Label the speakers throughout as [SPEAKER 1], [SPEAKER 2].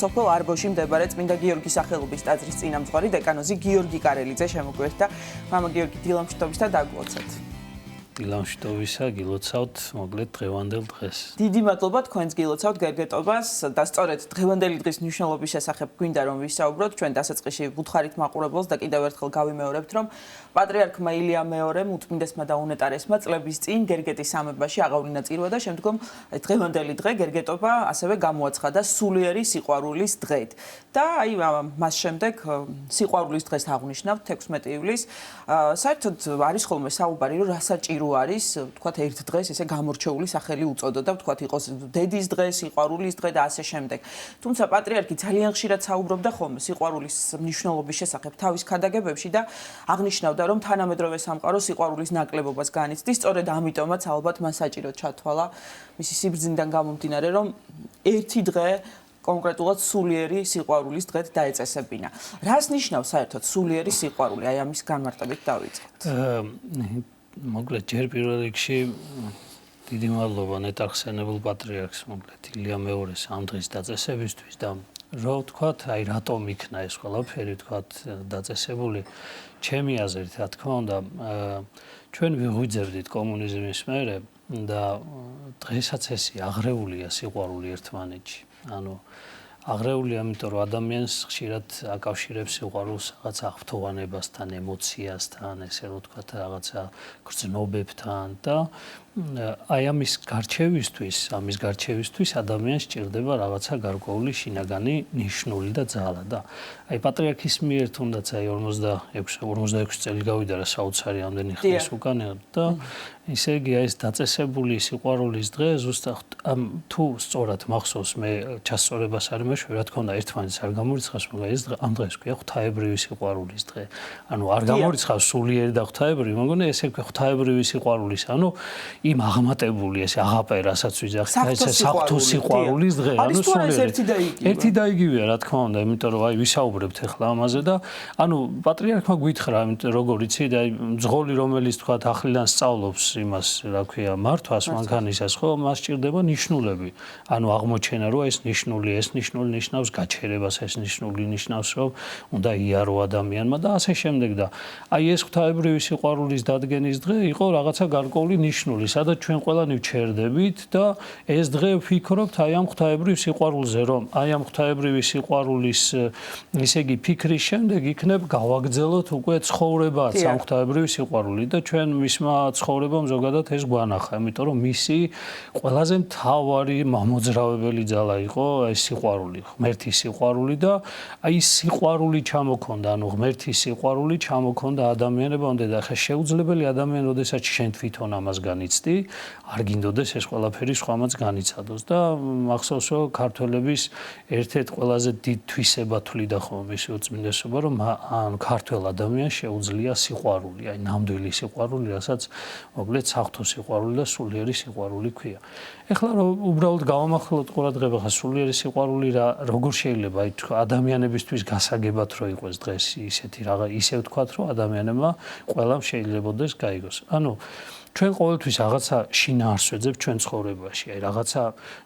[SPEAKER 1] სოფელ არბოში მდებარე წმინდა გიორგის სახელობის ტაძრის წინამძღვარი დეკანოზი გიორგი კარელიძე შემოგვიერთდა. მამა გიორგი, დილამშვიდობის და დაგლოცეთ.
[SPEAKER 2] დილამშვიდობისა, გილოცავთ მოკლედ დღევანდელ დღეს.
[SPEAKER 1] დიდი მადლობა თქვენს გილოცავთ გერგეტობას და სწორედ დღევანდელი დღის მნიშვნელობის შესახებ გვინდა რომ ვისაუბროთ. ჩვენ დასაწყისში ვუთხარით მაყურებელს და კიდევ ერთხელ გავიმეორებთ, რომ პატრიარქმა ილია მეორემ უთმინდესმა და უნეტარესმა წლების წინ გერგეტის სამებაში აღავლინა წირვა და შემდგომ დღევანდელი დღე გერგეტობა ასევე გამოაცხადა სულიერი სიყვარულის დღედ. და აი მას შემდეგ სიყვარულის დღეს აღნიშნავთ 16 ივლისს. საერთოდ არის ხოლმე საუბარი, რომ რასაჭირო არის, თქვათ ერთ დღეს ესე გამორჩეული სახელი უწოდოდა, თქვათ იყოს დედის დღე, სიყვარულის დღე და ასე შემდეგ. თუმცა პატრიარქი ძალიან ხშირად საუბრობდა ხოლმე სიყვარულის მნიშვნელობის შესახებ თავის ქადაგებებში და აღნიშნავდა, რომ თანამედროვე სამყარო სიყვარულის ნაკლებობას განიცდის, სწორედ ამიტომაც ალბათ მან საჭიროდ ჩათვალა მისი სიბრძნიდან გამომდინარე, რომ ერთი დღე კონკრეტულად სულიერი სიყვარულის დღედ დაეწესებინა. რას ნიშნავს საერთოდ სულიერი სიყვარული? აი ამის განმარტებით დავიწყოთ.
[SPEAKER 2] მოკლედ ჯერ პირველ რიგში დიდი მადლობა ნეტარხსენებულ პატრიარქს მოკლედ ილია მეორეს ამ დღის დაწესებისთვის და რო ვთქვათ, აი რატომ იქნა ეს ყველაფერი, ვთქვათ, დაწესებული ჩემი აზრით, რა თქმა უნდა, ჩვენ ვიღვიძებდით კომუნიზმის მერე და დღესაც ესე აღრეულია სიყვარული ერთმანეთში. ანუ აღრეულია, იმიტომ რომ ადამიანს ხშირად აკავშირებს სიყვარულს რაღაც აღფრთოვანებასთან, ემოციასთან, ესე რომ ვთქვათ, რაღაცა გრძნობებთან და აი ამის გარჩევისთვის ადამიანს სჭირდება რაღაცა გარკვეული შინაგანი ნიშნული და ძალა და აი პატრიარქის მიერ თუნდაც აი 46 წელი გავიდა რა საოცარი ამდენი ხნის უკან და ისე იგი ეს დაწესებული სიყვარულის დღე ზუსტად თუ სწორად მახსოვს მე ჩასწორებას არ მეშვი რა თქმა უნდა ერთმანეთს არ გამორიცხავს მაგრამ ეს ამ დღეს ქვია ღვთაებრივი სიყვარულის დღე ანუ არ გამორიცხავს სულიერი და ღვთაებრივი მეგონა ესე ქვია ღვთაებრივი სიყვარულის ანუ იმ აღმატებული ეს აღაპე რასაც ვიძახით ეს საღვთო სიყვარულის დღე
[SPEAKER 1] ანუ სულიერი
[SPEAKER 2] ერთი და იგივეა რა თქმა უნდა იმიტომ რომ აი ვისაუბრებთ ახლა ამაზე და ანუ პატრიარქმა გითხრა იმიტომ როგორ იცი და აი მძღოლი რომელიც თქვა ახლიდან სწავლობს იმას რა ქვია მართვას მანქანისას ხო მას სჭირდება ნიშნულები ანუ აღმოჩენა რომ ეს ნიშნული ნიშნავს გაჩერებას ეს ნიშნული ნიშნავს რომ უნდა იარო ადამიანმა და ასე შემდეგ და აი ეს ღვთაებრივი სიყვარულის დადგენის დღე იყო რაღაცა გარკვეული ნიშნული სადაც ჩვენ ყველანი ვჩერდებით და ეს დღე ვფიქრობთ აი ამ ღვთაებრივ სიყვარულზე რომ აი ამ ღვთაებრივი სიყვარულის ისე იგი ფიქრის შემდეგ იქნებ გავაგრძელოთ უკვე ცხოვრებაც ამ ღვთაებრივი სიყვარული და ჩვენ მისმა ცხოვრებამ ზოგადად ეს გვანახა იმიტომ რომ მისი ყველაზე მთავარი მამოძრავებელი ძალა იყო ეს სიყვარული ღმერთის სიყვარული და აი სიყვარული ჩამოქონდა ანუ ღმერთის სიყვარული ჩამოქონდა ადამიანებამდე და ხა შეუძლებელი ადამიანი როდესაც შენ თვითონ ამას განიცდი არ გინდოდეს ეს ყველაფერი სხვამაც განიცადოს და მახსოვს რომ ქართველების ერთ-ერთ ყველაზე დიდ თვისება თვლიდა ხოლმე მისი უწმინდესობა რომ ან ქართველ ადამიანს შეუძლია სიყვარული აი ნამდვილი სიყვარული რასაც მოკლედ საღვთო სიყვარული და სულიერი სიყვარული ქვია ეხლა რომ უბრალოდ გავამახვილოთ ყურადღება ხა სულიერი სიყვარული რა როგორ შეიძლება აი ადამიანებისთვის გასაგებად რო იყოს დღეს ისეთი რაღა ისე ვთქვათ რომ ადამიანებმა ყველამ შეიძლებაოდეს გაიგოს ანუ ჩვენ ყოველთვის რაღაცა შინაარსს ვეძებთ ჩვენ ცხოვრებაში აი რაღაცა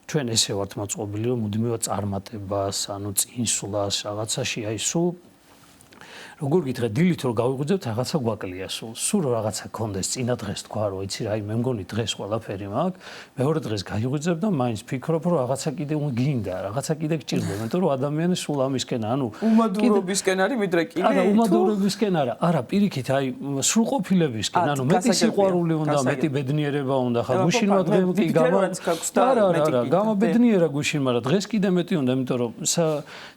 [SPEAKER 2] ჩვენ ესე ვართ მოწყობილი რომ მუდმივად წარმატებას ანუ წინსვლას რაღაცაში აი სულ როგორ გითხრათ დილით რომ გავიღვიძებთ რაღაცა გვაკლია სულ რაღაცა კონდეს წინა დღეს თქვა რომ იცი რა აი მე მგონი დღეს ყველაფერი მაქვს მეორე დღეს გაიღვიძებ და მაინც ფიქრობ რომ რაღაცა კიდე გინდა რაღაცა კიდე გჭირდება იმიტომ რომ ადამიანი სულ ამისკენ ანუ
[SPEAKER 1] უმადურობისკენ არის მიდრე კიდე
[SPEAKER 2] არა უმადურობისკენ არა პირიქით აი სრულყოფილებისკენ ანუ მეტი სიყვარული უნდა მეტი ბედნიერება უნდა ხა გუშინმა დღე კი არა გამაბედნიერა გუშინმა რა დღეს კიდე მეტი უნდა იმიტომ რომ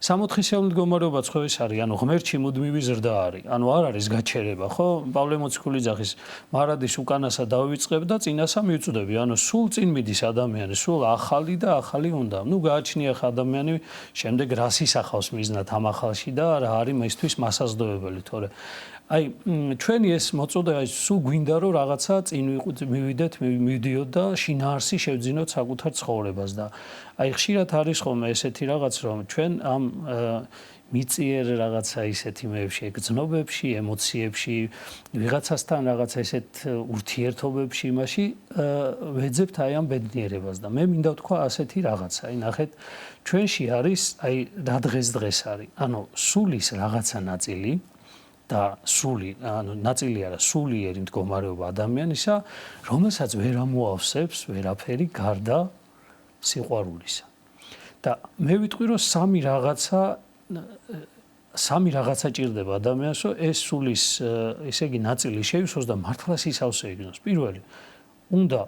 [SPEAKER 2] 60-იანი მდგომარეობაც ხო ეს არის ანუ ღმერთში მუდმივი ზრდა არის. ანუ არ არის გაჩერება, ხო? პავლე მოციქულიძახის მარადის უკანასა დავიწყებ და წინასა მივწვდები. ანუ სულ წინ მიდის ადამიანი, სულ ახალი და ახალი უნდა. ნუ გააჩნია ხა ადამიანი შემდეგ რას ისახავს მიზნად ამ ახალში და რა არის მისთვის მასაზრდოებელი, თორე აი ჩვენი ეს მოწოდე აი სულ გვინდა რომ რაღაცა წინ მივიდეთ, მივიდიოთ და შინაარსი შევძინოთ საკუთარ ცხოვრებას და აი ხშირად არის ხოლმე ესეთი რაღაც, რომ ჩვენ ამ მიწიერ რაღაცა ისეთ იმებში, გრძნობებში, ემოციებში, ვიღაცასთან რაღაცა ესეთ ურთიერთობებში, იმაში ვეძებთ აი ამ ბედნიერებას და მე მინდა ვთქვა ასეთი რაღაცა. აი ნახეთ, ჩვენში არის აი რა დღეს არის. ანუ სულის რაღაცა ნაწილი და სული, ანუ ნაწილი არა, სულიერი მდგომარეობა ადამიანისა, რომელსაც ვერ ამოავსებს ვერაფერი გარდა სიყვარულისა. და მე ვიტყვი, რომ სამი რაღაცა ჭირდება ადამიანს, რომ ეს სულის, ესე იგი, ნაწილი შეივსოს და მართლა სისავსე იქნას. პირველი, უნდა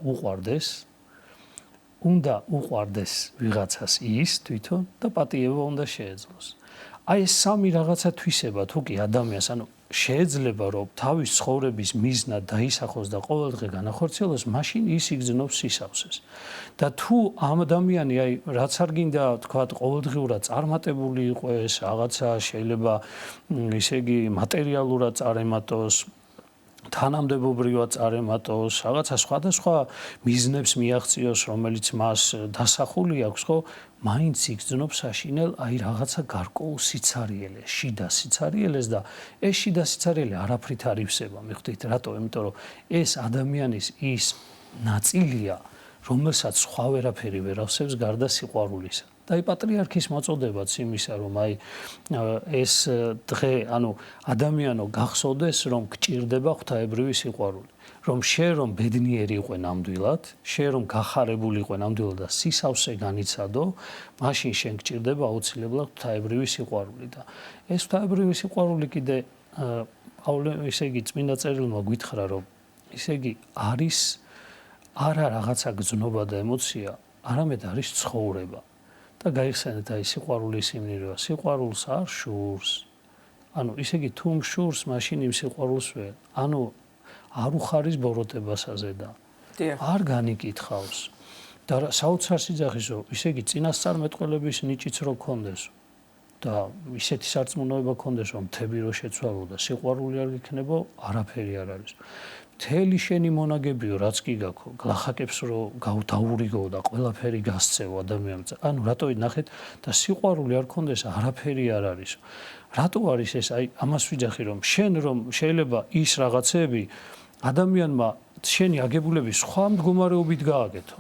[SPEAKER 2] უყვარდეს ვიღაცას ის თვითონ და პატიება უნდა შეეძლოს. აი ეს სამი რაღაცა თვისება თუ კი ადამიანს, ანუ შეიძლება რომ თავის ცხოვრების მიზნად დაისახოს და ყოველდღე განახორციელოს, მაშინ ის იგრძნობს სისავსეს. და თუ ამ ადამიანი აი რაც არ გინდა თქვათ ყოველდღიურად წარმატებული იყოს, რაღაცა შეიძლება ისე იგი მატერიალურად წარემატოს, თანამდებობრივად წარემატოს, რაღაცა სხვადასხვა მიზნებს მიაღწიოს, რომელიც მას დასახული აქვს, ხო? მაინც იგრძნობს საშინელ აი რაღაცა გარკვეულ სიცარიელეს, შიდა სიცარიელეს და ეს შიდა სიცარიელე არაფრით არ ივსება. მიხვდით რატო? იმიტომ რომ ეს ადამიანის ის ნაწილია, რომელსაც სხვა ვერაფერი ვერ ავსებს გარდა სიყვარულისა. და აი პატრიარქის მოწოდებაც იმისა, რომ აი ეს დღე, ანუ ადამიანო გახსოვდეს, რომ გჭირდება ღვთაებრივი სიყვარული. რომ შენ რომ ბედნიერი იყო ნამდვილად, შენ რომ გახარებული იყო ნამდვილად და სისავსე განიცადო, მაშინ შენ გჭირდება აუცილებლად ღვთაებრივი სიყვარული და ეს ღვთაებრივი სიყვარული კიდე ისე იგი წმინდა წერილმა გვითხრა, რომ ისე იგი არის არა რაღაცა გრძნობა და ემოცია, არამედ არის ცხოვრება. და გაიხსენეთ აი სიყვარულის სიმნირევა, სიყვარულს არ შურს. ანუ ისე იგი თუ მშურს, მაშინ იმ სიყვარულს ვერ. ანუ არ უხარის ბოროტებასაზე და არ განიკითხავს. და საოცარ სიძახის რომ ისე იგი წინასწარმეტყველების ნიჭიც რო გქონდეს და ისეთი სარწმუნოება გქონდეს, რომ მთები რო შეცვალო და სიყვარული არ გიქნებო, არაფერი არ არის. მთელი შენი მონაგებიო, რაც კი გაქო, გლახაკებს რო დაურიგო და ყველაფერი გასცევ ადამიანს. ანუ რატო ნახეთ და სიყვარული არ გქონდეს, არაფერი არ არის. რატო არის ეს? აი ამას ვიძახი, რომ შენ რომ შეიძლება ის რაღაცები ადამიანმა შენი აგებულების სხვა მდგომარეობით გააკეთო.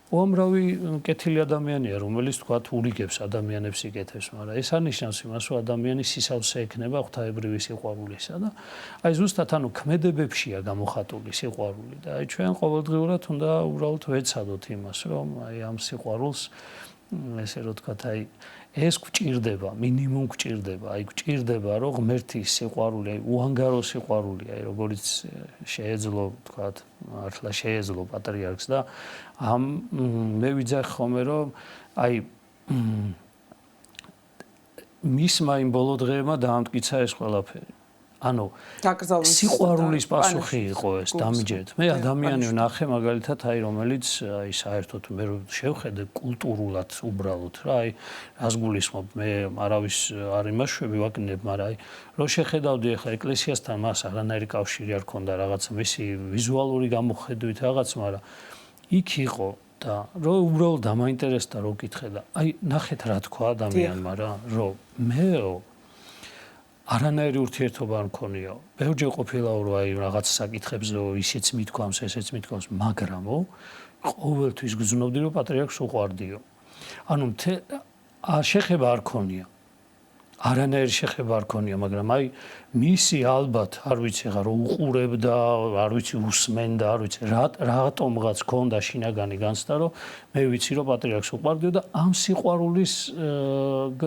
[SPEAKER 2] უამრავი კეთილი ადამიანია, რომელიც თქვათ ურიგებს ადამიანებს იკეთებს, მაგრამ ეს არნიშნავს იმას, რომ ადამიანის სისავსე ექნება ღვთაებრივი სიყვარულისა და აი ზუსტად ანუ ქმედებებშია გამოხატული სიყვარული და აი ჩვენ ყოველდღიურად უნდა უბრალოდ ვეცადოთ იმას, რომ აი ამ სიყვარულს ესე რომ თქვათ აი ეს გვჭირდება, მინიმუმ გვჭირდება, აი გვჭირდება, რომ ღმერთის სიყვარული, აი უანგარო სიყვარული, აი როგორც შეეძლო, თქვათ, მართლა შეეძლო პატრიარქს და ამ მე ვიძახი ხოლმე, რომ აი მისმა იმ ბოლო დღეებმა დაამტკიცა ეს ყველაფერი. ანუ სიყვარულის პასუხი იყო ეს, დამიჯერეთ. მე ადამიანი ვნახე მაგალითად, აი რომელიც აი საერთოდ მე შევხედე კულტურულად უბრალოდ რა, აი რას გულისხმობ, მე არავის არ იმაშვები ვაკნინებ, მაგრამ აი რო შეხედავდი ახლა ეკლესიასთან მას არანაირი კავშირი არ ქონდა რაღაც მისი ვიზუალური გამოხედვით რაღაც, მაგრამ იქ იყო და რო უბრალოდ დამაინტერესდა რო კითხე და აი ნახეთ რა თქვა ადამიანმა რა, რომ მეო არანაირი ურთიერთობა არ მქონია. ბევრჯერ ყოფილა რომ აი რაღაც საკითხებზე ისიც მithქვამს, ესეც მithქვამს, მაგრამ ყოველთვის გრძნობდი რომ პატრიარქს უყვარდიო. ანუ შეხება არ ქონია. არანაირი შეხება არ ქონია, მაგრამ აი მისი ალბათ არ ვიცი ხა რომ უყურებდა, არ ვიცი უსმენდა, არ ვიცი რატომღაც ქონდა შინაგანი განცდა, რომ მე ვიცი რომ პატრიარქს უყვარდიო და ამ სიყვარულის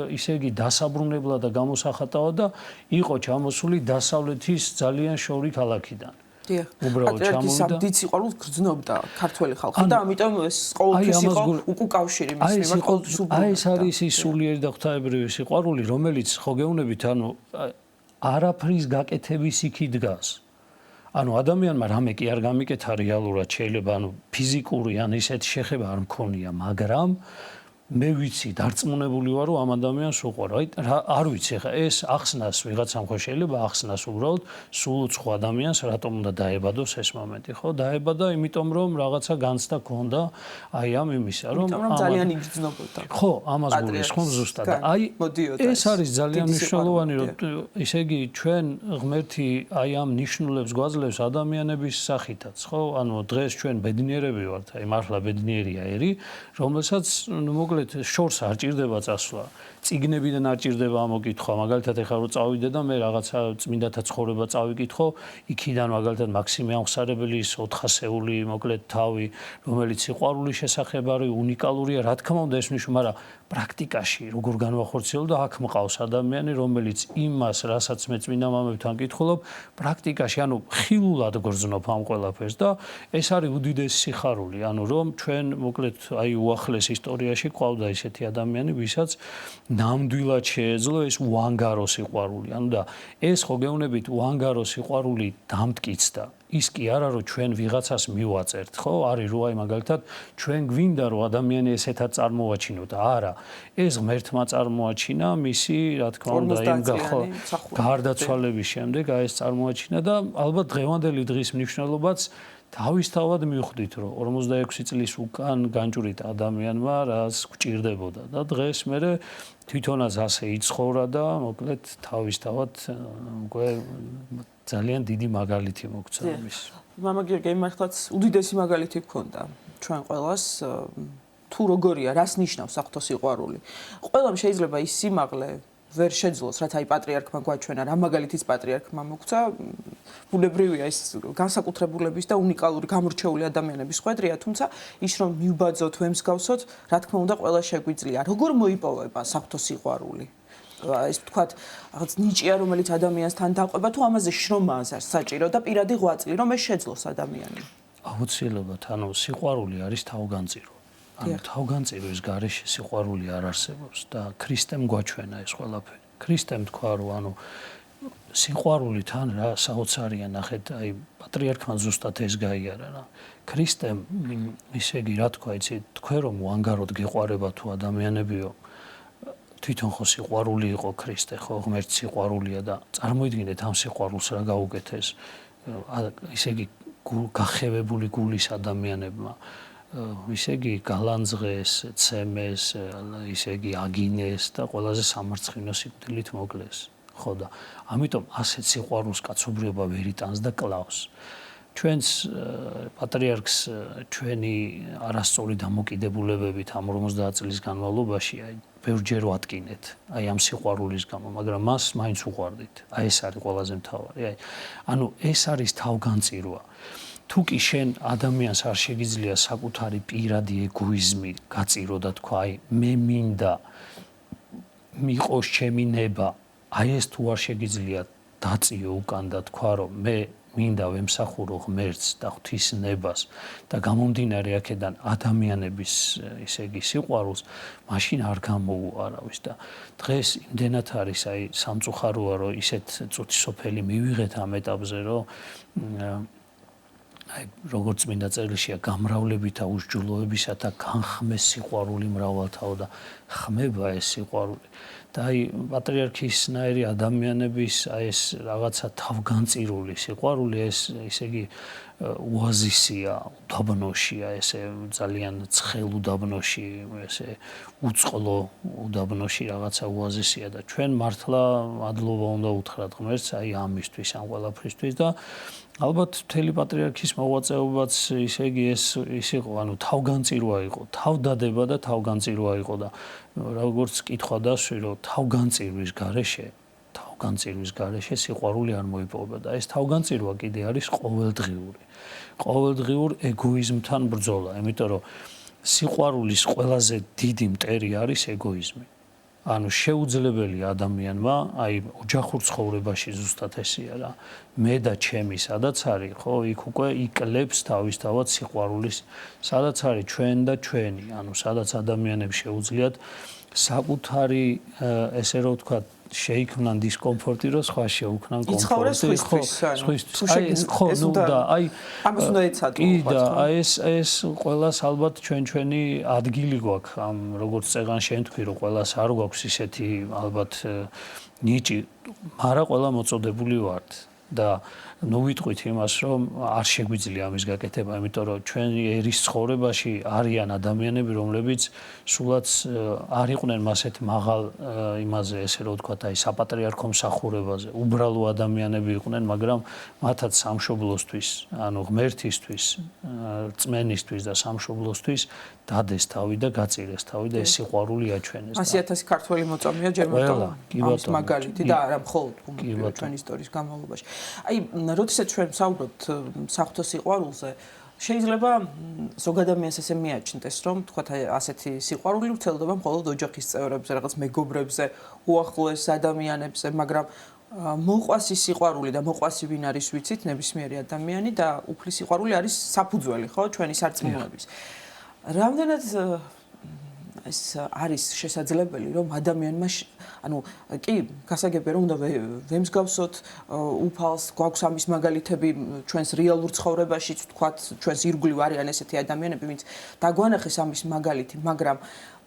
[SPEAKER 2] ისე იგი დასაბრუნებლად და გამოსახატავად და იყო ჩამოსული დასავლეთის ძალიან შორი ქალაქიდან.
[SPEAKER 1] უბრალოდ ჩამოვიდა. დიდ სიყვარულს გრძნობდა ქართველი ხალხი და ამიტომ ეს ყოველთვის იყო უკავშირი მის მიმართ ყოველთვის უბრალოდ.
[SPEAKER 2] აი ეს არის ის სულიერი და ღვთაებრივი სიყვარული, რომელიც ხო გეუბნებით, ანუ არაფრის გაკეთების იქი დგას. ანუ ადამიანმა რამე კი არ გამიკეთა რეალურად შეიძლება, ანუ ფიზიკური ან ისეთი შეხება არ მქონია, მაგრამ მე ვიცი დარწმუნებული ვარ რომ ამ ადამიანს უყვარ. არ ვიცი ხა ეს ახსნას ვიღაცამ ხო შეიძლება ახსნას უბრალოდ სულ უცხო ადამიანს რატომ უნდა დაებადოს ეს მომენტი ხო? დაებადა იმიტომ რომ რაღაცა განცდა ქონდა აი ამ იმისა რომ
[SPEAKER 1] ძალიან იგრძნობოდა.
[SPEAKER 2] ხო, ამას გულისხმობ ზუსტად. აი ეს არის ძალიან მნიშვნელოვანი რომ ისე იგი ჩვენ ღმერთი აი ამ ნიშნულებს გვაძლევს ადამიანების სახითაც, ხო? ანუ დღეს ჩვენ ბედნიერები ვართ, აი მართლა ბედნიერია ერი, რომელსაც მოკლედ შორს არ ჭირდება წასვლა. წიგნებიდან არ ჭირდება ამოკითხვა, მაგალითად ეხლა რო წავიდე და მე რაღაცა წმინდათა ცხოვრება წავიკითხო, იქიდან მაგალითად მაქსიმე ამხსარებლის 400-ეული მოკლედ თავი, რომელიც სიყვარულის შესახებ არის უნიკალურია, რა თქმა უნდა ეს ნიშნავს, მაგრამ პრაქტიკაში როგორ განვახორციელო და აქ მყავს ადამიანი, რომელიც იმას, რასაც მე წმინდა მამებთან კითხულობ, პრაქტიკაში, ანუ ხილულად გრძნობ ამ ყველაფერს და ეს არის უდიდესი სიხარული, ანუ რომ ჩვენ მოკლედ აი უახლეს ისტორიაში ყავდა ისეთი ადამიანი, ვისაც ნამდვილად შეეძლო ეს უანგარო სიყვარული. ანუ და ეს ხო გეუბნებით უანგარო სიყვარული დამტკიცდა. ის კი არა რომ ჩვენ ვიღაცას მივაწერთ, ხო? არის რომ აი მაგალითად ჩვენ გვინდა რომ ადამიანი ესეთად წარმოვაჩინოთ. არა, ეს ღმერთმა წარმოაჩინა, მისი რა თქმა უნდა იმ გარდაცვალების შემდეგ აი ეს წარმოაჩინა და ალბათ დღევანდელი დღის მნიშვნელობაც თავისთავად მივხვდით რომ 46 წლის უკან განჭვრით ადამიანმა რაც გვჭირდებოდა და დღეს მე თვითონაც ასე იცხოვრა და მოკლედ თავისთავად უკვე ძალიან დიდი მაგალითი მოგცა ამის.
[SPEAKER 1] მამა გიორგი მართლაც უდიდესი მაგალითი გქონდა ჩვენ ყველას თუ როგორია, რას ნიშნავს საღვთო სიყვარული. ყველამ შეიძლება ის სიმაღლე ვერ შეძლოს, რაც აი პატრიარქმა გვაჩვენა, რა მაგალითის პატრიარქმა მოგცა, ბუნებრივია ეს განსაკუთრებულების და უნიკალური გამორჩეული ადამიანების ხვედრია, თუმცა ის რომ მივბაძოთ, ვემსგავსოთ, რა თქმა უნდა, ყველა შეგვიძლია. როგორ მოიპოვება საღვთო სიყვარული? ეს ვთქვათ, რაღაც ნიჭია, რომელიც ადამიანსთან დაყვება, თუ ამაზე შრომაა საჭირო და პირადი ღვაწლი, რომ ეს შეძლოს ადამიანი.
[SPEAKER 2] აუცილებლად, ანუ სიყვარული არის თავგანწირო. ანუ თავგანწირვის გარეშე სიყვარული არ არსებობს და ქრისტემ გვაჩვენა ეს ყველაფერი. ქრისტემ თქვა რომ ანუ სიყვარული თან რა საოცარია ნახეთ, აი პატრიარქმა ზუსტად ეს გაიარა რა. ქრისტემ ისე იგი რა თქვა, იცი, თქვენ რომ უანგაროდ გეყვარება თუ ადამიანებიო, თვითონ ხო სიყვარული იყო ქრისტე, ხო ღმერთი სიყვარულია და წარმოიდგინეთ ამ სიყვარულს რა გაუკეთეს ისე იგი გახევებული გულის ადამიანებმა. ისე იგი გალანძღეს, ცემეს, ისე იგი აგინეს და ყველაზე სამარცხინო სიკვდილით მოკლეს. ხო და ამიტომ ასეთ სიყვარულს კაცობრიობა ვერ იტანს და კლავს. ჩვენს პატრიარქს ჩვენი არასწორი დამოკიდებულებებით ამ 50 წლის განმავლობაში აი ბევრჯერ ვატკინეთ აი ამ სიყვარულის გამო, მაგრამ მას მაინც უყვარდით. აი ეს არის ყველაზე მთავარი. აი ანუ ეს არის თავგანწირვა. თუ კი შენ ადამიანს არ შეგიძლია საკუთარი პირადი ეგოიზმი გაწირო და თქვა აი მე მინდა მიყოს ჩემი ნება, აი ეს თუ არ შეგიძლია დაწიო უკან და თქვა რომ მე მინდა ვემსახურო ღმერთს და ღვთის ნებას და გამომდინარე აქედან ადამიანების ისე იგი სიყვარულს, მაშინ არ გამოუვა არავის და დღეს იმდენად არის აი სამწუხაროა რომ ისეთ წუთისოფელი მივიღეთ ამ ეტაპზე რომ აი როგორც წმინდა წერილშია გამრავლებითა უსჯულოებისათა განხმეს სიყვარული მრავალთაო და ხმება ეს სიყვარული და აი პატრიარქისნაირი ადამიანების აი ეს რაღაცა თავგანწირული სიყვარული ეს ისე იგი უაზისია, უდაბნოშია, ესე ძალიან ცხელ უდაბნოში, ესე უწყლო უდაბნოში რაღაცა უაზისია და ჩვენ მართლა მადლობა უნდა უთხრათ ღმერთს აი ამისთვის, ამ ყველაფრისთვის და ალბათ მთელი პატრიარქის მოღვაწეობაც ისე იგი ის იყო, ანუ თავგანწირვა იყო, თავდადება და თავგანწირვა იყო და როგორც კითხვა დასვი, რომ თავგანწირვის გარეშე სიყვარული არ მოიპოვება და ეს თავგანწირვა კიდე არის ყოველდღიური. ყოველდღიურ ეგოიზმთან ბრძოლა, იმიტომ რომ სიყვარულის ყველაზე დიდი მტერი არის ეგოიზმი. ანუ შეუძლებელია ადამიანმა, აი ოჯახურ ცხოვრებაში ზუსტად ესეა რა. მე და ჩემი სადაც არის, ხო, იქ უკვე იკლებს თავისთავად სიყვარულის, სადაც არის ჩვენ და ჩვენი, ანუ სადაც ადამიანებს შეუძლიათ საკუთარი ესე რომ ვთქვათ, შეიქმნან დისკომფორტი, რომ სხვა შეუქმნან კომფორტი.
[SPEAKER 1] იცხოვრე სხვისთვის.
[SPEAKER 2] აი ხო, ნუ და აი
[SPEAKER 1] ამას უნდა ეცადო.
[SPEAKER 2] კი და აი ეს ყველას ალბათ ჩვენი ადგილი გვაქვს ამ როგორც წეგან შენ თქვი რომ ყველას არ გვაქვს ისეთი ალბათ ნიჭი, მაგრამ ყველა მოწოდებული ვართ და ნუ ვიტყვით იმას რომ არ შეგვიძლია ამის გაკეთება, იმიტომ რომ ჩვენი ერის ცხოვრებაში არიან ადამიანები, რომლებიც სულაც არ იყვნენ მასეთ მაღალ იმაზე, ესე რომ ვთქვათ, აი საპატრიარქო მსახურებაზე, უბრალო ადამიანები იყვნენ, მაგრამ მათაც სამშობლოსთვის, ანუ ღმერთისთვის, რწმენისთვის და სამშობლოსთვის დადეს თავი და გაწირეს თავი და ეს სიყვარული აჩვენეს.
[SPEAKER 1] 100,000 ქართველი მოწამეა ჯერ ამის მაგალითი და არა მხოლოდ ჩვენი ისტორიის განმავლობაში. აი, როდესაც ჩვენ ვსაუბრობთ საღვთო სიყვარულზე, შეიძლება ზოგ ადამიანს ესე მიაჩნდეს, რომ თქვათ ასეთი სიყვარული ვრცელდება მხოლოდ ოჯახის წევრებზე, რაღაც მეგობრებზე, უახლოეს ადამიანებზე, მაგრამ მოყვასი სიყვარული და მოყვასი ვინ არის ვიცით, ნებისმიერი ადამიანი და უფლის სიყვარული არის საფუძველი, ხო, ჩვენი სარწმუნოების. რამდენად ეს არის შესაძლებელი, რომ ადამიანმა ანუ კი, გასაგებია რომ უნდა ვემსგავსოთ უფალს, გვაქვს ამის მაგალითები ჩვენს რეალურ ცხოვრებაშიც, ვთქვათ, ჩვენს ირგვლივ არიან ესეთი ადამიანები, ვინც დაგვანახეს ამის მაგალითი, მაგრამ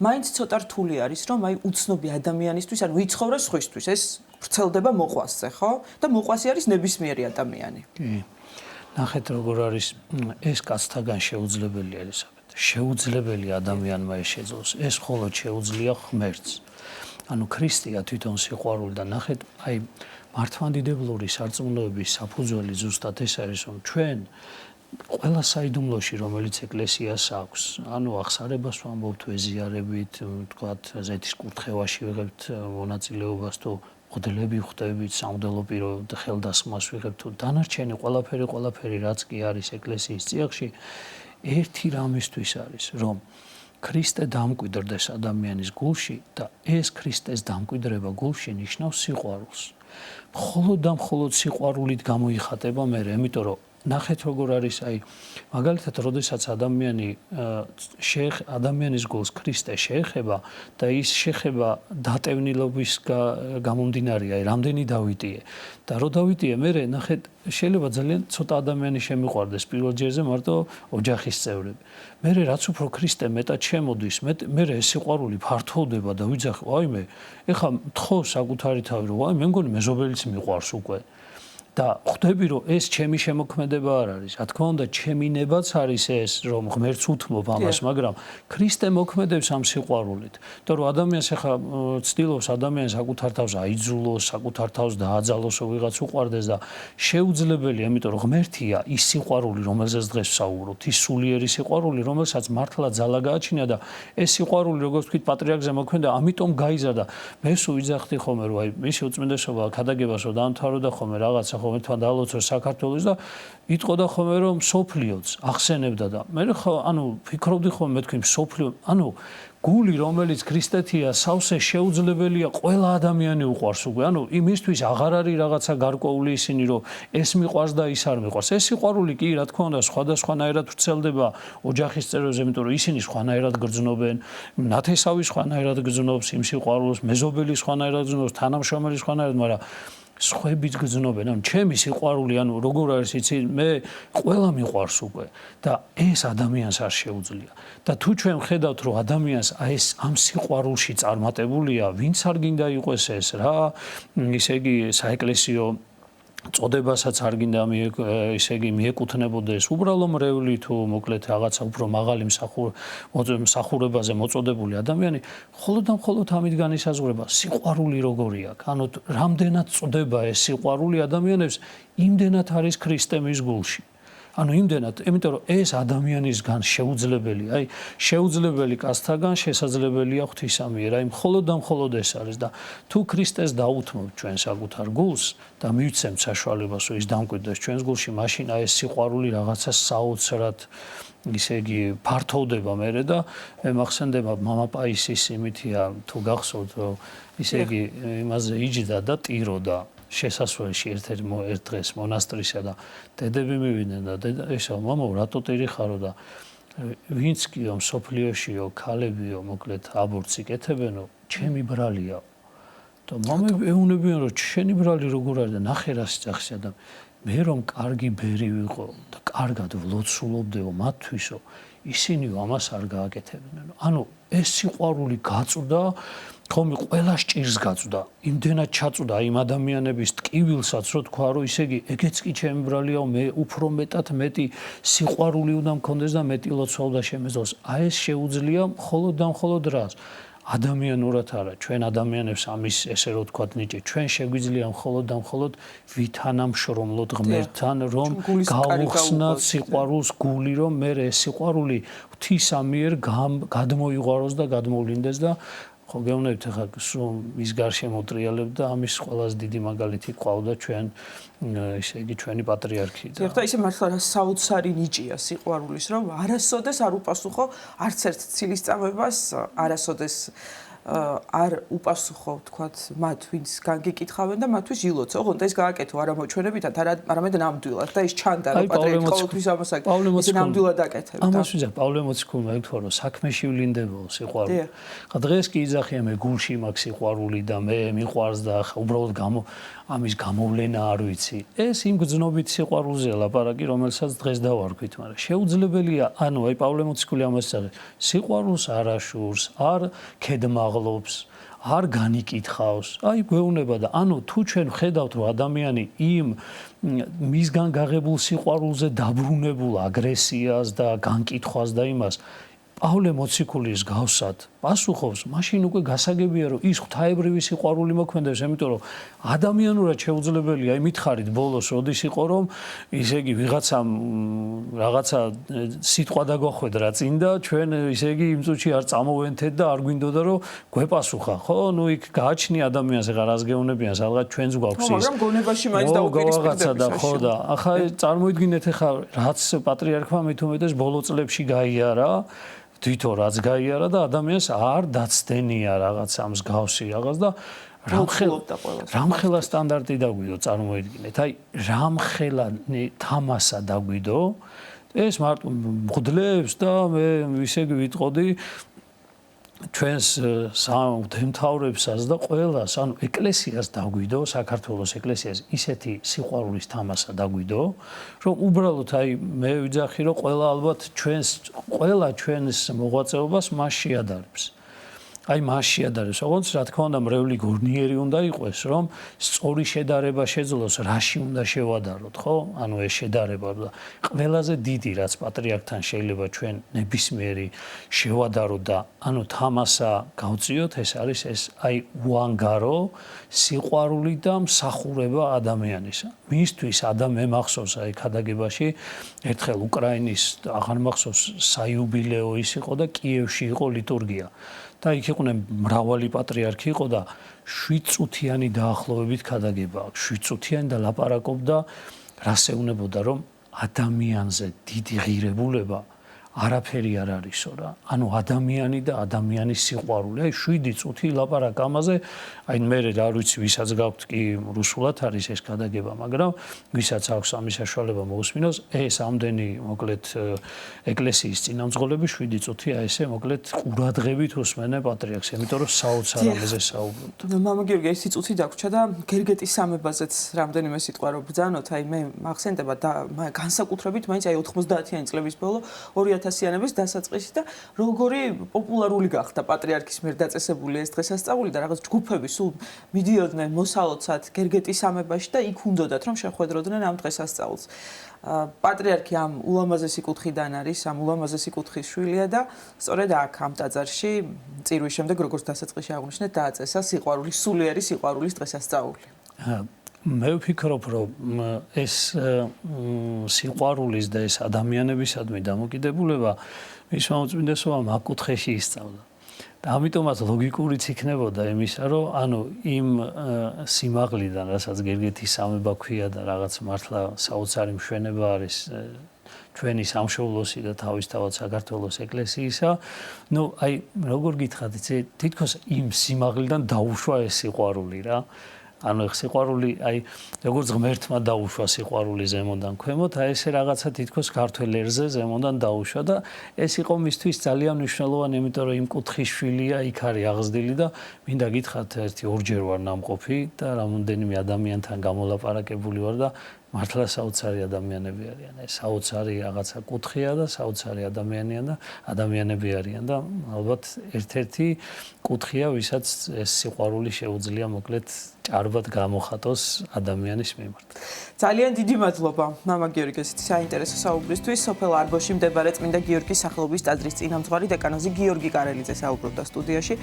[SPEAKER 1] მაინც ცოტა რთული არის, რომ აი უცნობი ადამიანისთვის, ანუ იცხოვრეს სხვისთვის, ეს ვრცელდება მოყვასზე, ხო? და მოყვასი არის ნებისმიერი ადამიანი.
[SPEAKER 2] კი. ნახეთ როგორ არის ეს კაცთაგან შეუძლებელი არის. შეუძლებელი ადამიანმა შეძლოს. ეს მხოლოდ შეუძლია ღმერთს. ანუ ქრისტეა თვითონ სიყვარული და ნახეთ, აი მართლმადიდებლური სარწმუნოების საფუძველი ზუსტად ეს არის, რომ ჩვენ ყველა საიდუმლოში, რომელიც ეკლესიას აქვს, ანუ აღსარებას ვამბობთ, ვეზიარებით, ვთქვათ, ზეთის კურთხევაში ვიღებთ მონაწილეობას თუ მღვდლები ხვდებით, სამღვდელო პირობ და ხელდასხმას ვიღებთ თუ დანარჩენი ყველაფერი რაც კი არის ეკლესიის წიაღში ერთი რამისთვის არის, რომ ქრისტე დამკვიდრდეს ადამიანის გულში და ეს ქრისტეს დამკვიდრება გულში ნიშნავს სიყვარულს. მხოლოდ და მხოლოდ სიყვარულით გამოიხატება მე, იმიტომ რომ ნახეთ როგორ არის, აი მაგალითად, როდესაც ადამიანის გულს ქრისტე შეეხება და ის შეხება დატევნილობის გამომდინარეა, აი რამდენი დავიტიე და რო დავიტიე, მე ნახეთ შეიძლება ძალიან ცოტა ადამიანი შემიყვარდეს პირველ ჯერზე მარტო ოჯახის წევრები. მე რაც უფრო ქრისტე მეტად შემოდის, მე ეს სიყვარული ფართოვდება და ვიძახი, აიმე, ეხლა მთხოვ საკუთარი თავი, რომ აი მე მგონი მეზობელიც მიყვარს უკვე. და ხვდები რომ ეს ჩემი შემოქმედება არ არის. რა თქმა უნდა, ჩემი ნებაც არის ეს, რომ ღმერთს უთმობ ამას, მაგრამ ქრისტე მოქმედებს ამ სიყვარულით. იმიტომ რომ ადამიანს ახლა ცდილობს ადამიანს საკუთარ თავს აიძულოს, საკუთარ თავს დააძალოს, რომ ვიღაც უყვარდეს და შეუძლებელია, იმიტომ რომ ღმერთია ის სიყვარული, რომელზეც დღეს ვსაუბრობთ, ის სულიერი სიყვარული, რომელსაც მართლა ძალა გააჩნია და ეს სიყვარული, როგორც ვთქვით, პატრიარქზე მოქმედა, ამიტომ გაიზარდა. მე სულ ვიძახდი ხოლმე, რომ აი მისი უწმინდესობა ქადაგებას რომ დაამთავრებდა ხოლმე რაღაცა ხოლმე თან დაალოცოს საქართველოს და იტყოდა ხოლმე რომ სოფლიოც ახსენებდა და მე ხო ანუ ფიქრობდი ხოლმე მე თქვი სოფლიო ანუ გული რომელიც ქრისტეთია სავსე შეუძლებელია ყველა ადამიანი უყვარს უკვე ანუ იმისთვის აღარ არის რაღაცა გარკვეული ისინი რომ ეს მიყვარს და ის არ მიყვარს ეს სიყვარული კი რა თქმა უნდა სხვადასხვანაირად ვრცელდება ოჯახის წევრებზე იმიტომ რომ ისინი სხვანაირად გრძნობენ ნათესავი სხვანაირად გრძნობს იმ სიყვარულს მეზობელი სხვანაირად გრძნობს თანამშრომელი სხვანაირად მაგრამ სხვებიც გრძნობენ, ანუ ჩემი სიყვარული, ანუ როგორ არის იცი, მე ყველა მიყვარს უკვე და ეს ადამიანს არ შეუძლია. და თუ ჩვენ ხედავთ, რომ ადამიანს ეს ამ სიყვარულში წარმატებულია, ვინც არ გინდა იყოს ეს რა, ისე იგი საეკლესიო წოდებასაც არ გინდა ისე იგი მიეკუთვნებოდეს უბრალო მრევლი თუ მოკლედ რაღაცა უფრო მაღალი მსახურებაზე მოწოდებული ადამიანი მხოლოდ და მხოლოდ ამით განისაზღვრება სიყვარული როგორი აქვს ანუ რამდენად წდება ეს სიყვარული ადამიანებს იმდენად არის ქრისტე მის გულში ანუ იმდენად, იმიტომ რომ ეს ადამიანისგან შეუძლებელი, აი შეუძლებელი კაცთაგან შესაძლებელია ღვთისამიერ, აი მხოლოდ და მხოლოდ ეს არის და თუ ქრისტეს დაუთმობთ ჩვენ საკუთარ გულს და მივცემთ საშუალებას, რომ ის დამკვიდრდეს ჩვენს გულში, მაშინ აი ეს სიყვარული რაღაცა საოცრად ისე იგი ფართოვდება მერე და მე მახსენდება მამა პაისის იმითია თუ გახსოვთ, რომ ისე იგი იმაზე იჯდა და ტიროდა შესასვლელში ერთ დღეს მონასტრისა და დედები მივიდნენ და დედა ესა მამაო რატო ტირი ხარო და ვინც კიო მსოფლიოშიო ქალებიო მოკლედ აბორცი კეთებენო ჩემი ბრალია და მამები ეუნებიან რომ შენი ბრალი როგორ არის და ნახე რა სიძახშია და მე რომ კარგი ბერი ვიყო და კარგად ვლოცულობდეო მათთვისო ისინი ამას არ გააკეთებდნენ. ანუ ეს სიყვარული გაწვდა, ხომი ყველა ჭირს გაწვდა. იმდენად ჩაწვდა იმ ადამიანების ტკივილსაც, რომ თქვა, რომ ისე იგი ეგეც კი ჩემი ბრალიაო, მე უფრო მეტად მეტი სიყვარული უნდა მქონდეს და მეტი ლოცვა უნდა შემეძლოს. აი ეს შეუძლია მხოლოდ და მხოლოდ რას? ადამიანურად არა, ჩვენ ადამიანებს ამის ესე რომ თქვა ნიჭი, ჩვენ შეგვიძლია მხოლოდ და მხოლოდ ვითანამშრომლოთ ღმერთთან, რომ გავუხსნათ სიყვარულს გული, რომ მე ეს სიყვარული ღვთისა მიერ გადმოიღვაროს და გადმოვლინდეს და ხო გეუბნებით ახლა ის გარშემო ტრიალებ და ამის ყველაზე დიდი მაგალითი ყავდა ჩვენ ესე იგი ჩვენი პატრიარქი და
[SPEAKER 1] ეხლა ისე მართლა რა საოცარი ნიჭია სიყვარულის რომ არასოდეს არ უპასუხო არც ერთ ცილისწამებას არასოდეს არ უპასუხო თქვათ მათ ვინც განგიკითხავენ და მათთვის ილოცო ოღონდ ეს გააკეთო არა მოჩვენებითად არამედ ნამდვილად და ის ჩანდა რომ პატრიარქი ყოველთვის ამას აკეთებს ნამდვილად აკეთებდა
[SPEAKER 2] ამას ვიძახ პავლე მოციქულმა ეთქვა რომ საქმეში ვლინდებო სიყვარული ხა დღეს კი იძახია მე გულში მაქვს სიყვარული და მე მიყვარს და ხა უბრალოდ ამის გამოვლენა არ ვიცი ეს იმ გზნობით სიყვარულზეა ლაპარაკი რომელსაც დღეს დავარქვით მაგრამ შეუძლებელია ანუ აი პავლე მოციქული ამას იძახებს სიყვარულს არ აშურს არ ქედმაღლობს არ განიკითხავს აი გვეუბნება და ანუ თუ ჩვენ ხედავთ რომ ადამიანი იმ მისგან გაღებულ სიყვარულზე დაბრუნებულ აგრესიას და განკითხვას და იმას პავლე მოციქულის გავსად პასუხობს მაშინ უკვე გასაგებია რომ ის ღვთაებრივი სიყვარული მოქმედებს იმიტომ რომ ადამიანურად შეუძლებელია აი მითხარით ბოლოს როდის იყო რომ ისე იგი ვიღაცამ რაღაცა სიტყვა დაგვახვედრა წინ და ჩვენ ისე იგი იმ წუთში არ წამოვენთეთ და არ გვინდოდა რომ გვეპასუხა ხო ნუ იქ გააჩნია ადამიანს ეხა რას გეუბნებიან სადღაც ჩვენს გვაქვს ის
[SPEAKER 1] მაგრამ გონებაში მაინც
[SPEAKER 2] დაუპირისპირდება ხო და ახლა წარმოიდგინეთ ეხა რაც პატრიარქმა მით უმეტეს ბოლო წლებში გაიარა თვითონ რაც გაიარა და ადამიანს არ დაცდენია რაღაცა მსგავსი რაღაც და რამხელა სტანდარტი დაგვიდო წარმოიდგინეთ აი რამხელა თამასა დაგვიდო ეს მარტო მღვდლებს და მე ისე ვიტყოდი ჩვენს სამღვდელმთავრებსაც და ყველას ანუ ეკლესიას დაგვიდო საქართველოს ეკლესიას ისეთი სიყვარულის თამასა დაგვიდო რომ უბრალოდ აი მე ვიძახი რომ ყველა ალბათ ჩვენს მოღვაწეობას მას შეადარებს აი მას შეადარებს ოღონდ რა თქმა უნდა მრევლი გორნიერი უნდა იყოს რომ სწორი შედარება შეძლოს რაში უნდა შევადაროთ ხო ანუ ეს შედარება და ყველაზე დიდი რაც პატრიარქთან შეიძლება ჩვენ ნებისმიერი შევადაროთ და ანუ თამასა გავწიოთ ეს არის ეს აი უანგარო სიყვარული და მსახურება ადამიანისა მისთვის მე მახსოვს აი ქადაგებაში ერთხელ უკრაინის აღარ მახსოვს საიუბილეო ის იყო და კიევში იყო ლიტურგია და იქ იყვნენ მრავალი პატრიარქი იყო და 7 წუთიანი დაახლოებით ქადაგება აქვს 7 წუთიანი და ლაპარაკობდა რას ეუბნებოდა რომ ადამიანზე დიდი ღირებულება არაფერი არ არისო რა ანუ ადამიანი და ადამიანის სიყვარული აი 7 წუთი ლაპარაკ ამაზე აი მე რა ვიცი ვისაც გაქვთ კი რუსულად არის ეს ქადაგება მაგრამ ვისაც აქვს ამის საშუალება მოусმინოს ეს ამდენი მოკლედ ეკლესიის წინამძღოლები 7 წუთი აი ესე მოკლედ ყურადღებით უსმენენ პატრიარქს იმიტომ რომ საოცარ ამაზე საუბრობთ
[SPEAKER 1] მამა გიორგი ეს წუთი დაგვრჩა და გერგეტის სამებაზეც რამდენიმე სიტყვა რო ბრძანოთ აი მე მახსენდება და განსაკუთრებით მაინც აი 90-იანი წლების ბოლო 2000-იანების დასაწყისი და როგორი პოპულარული გახდა პატრიარქის მიერ დაწესებული ეს დღესასწაული და რაღაც ჯგუფები სულ მიდიოდნენ მოსალოცად გერგეტის სამებაში და იქ უნდოდათ რომ შეხვედროდნენ ამ დღესასწაულს. პატრიარქი ამ ულამაზესი კუთხიდან არის, ამ ულამაზესი კუთხის შვილია და სწორედ აქ ამ ტაძარში წირვის შემდეგ როგორც დასაწყისში აღნიშნეთ დააწესა სიყვარულის სულიერი სიყვარულის დღესასწაული.
[SPEAKER 2] მე ვფიქრობ რომ ეს სიყვარულის და ეს ადამიანებისადმი დამოკიდებულება მის მოწმინდესობა მაგ კუთხეში ისწავლა. და ამიტომაც ლოგიკურიც იქნებოდა იმისა რომ ანუ იმ სიმაღლიდან რასაც გერგეთის სამება ქვია და რაღაც მართლა საოცარი მშვენება არის ჩვენი სამშობლოსი და თავისთავად საქართველოს ეკლესიისა ნუ აი როგორ გითხრათ იცი თითქოს იმ სიმაღლიდან დაუშვა ეს სიყვარული რა ანუ ეხ სიყვარული აი როგორც ღმერთმა დაუშვა სიყვარული ზემოდან ქვემოთ, აი ესე რაღაცა თითქოს ქართველ ერზე ზემოდან დაუშვა და ეს იყო მისთვის ძალიან მნიშვნელოვანი, იმიტომ რომ იმ კუთხის შვილია იქ არის აღზრდილი და მინდა გითხრათ ერთი ორჯერ ვარ ნამყოფი და რამოდენიმე ადამიანთან გამოლაპარაკებული ვარ და მართლა საოცარი ადამიანები არიან. ეს საოცარი რაღაცა კუთხეა და საოცარი ადამიანები არიან და ალბათ ერთ-ერთი კუთხეა, ვისაც ეს სიყვარული შეუძლია მოკლედ ჭარბად გამოხატოს ადამიანის მიმართ.
[SPEAKER 1] ძალიან დიდი მადლობა მამა გიორგის საინტერესო საუბრისთვის. სოფელ არგოში მდებარე წმინდა გიორგის სახელობის ტაძრის წინამძღვარი დეკანოზი გიორგი კარელიძე საუბრობდა სტუდიაში.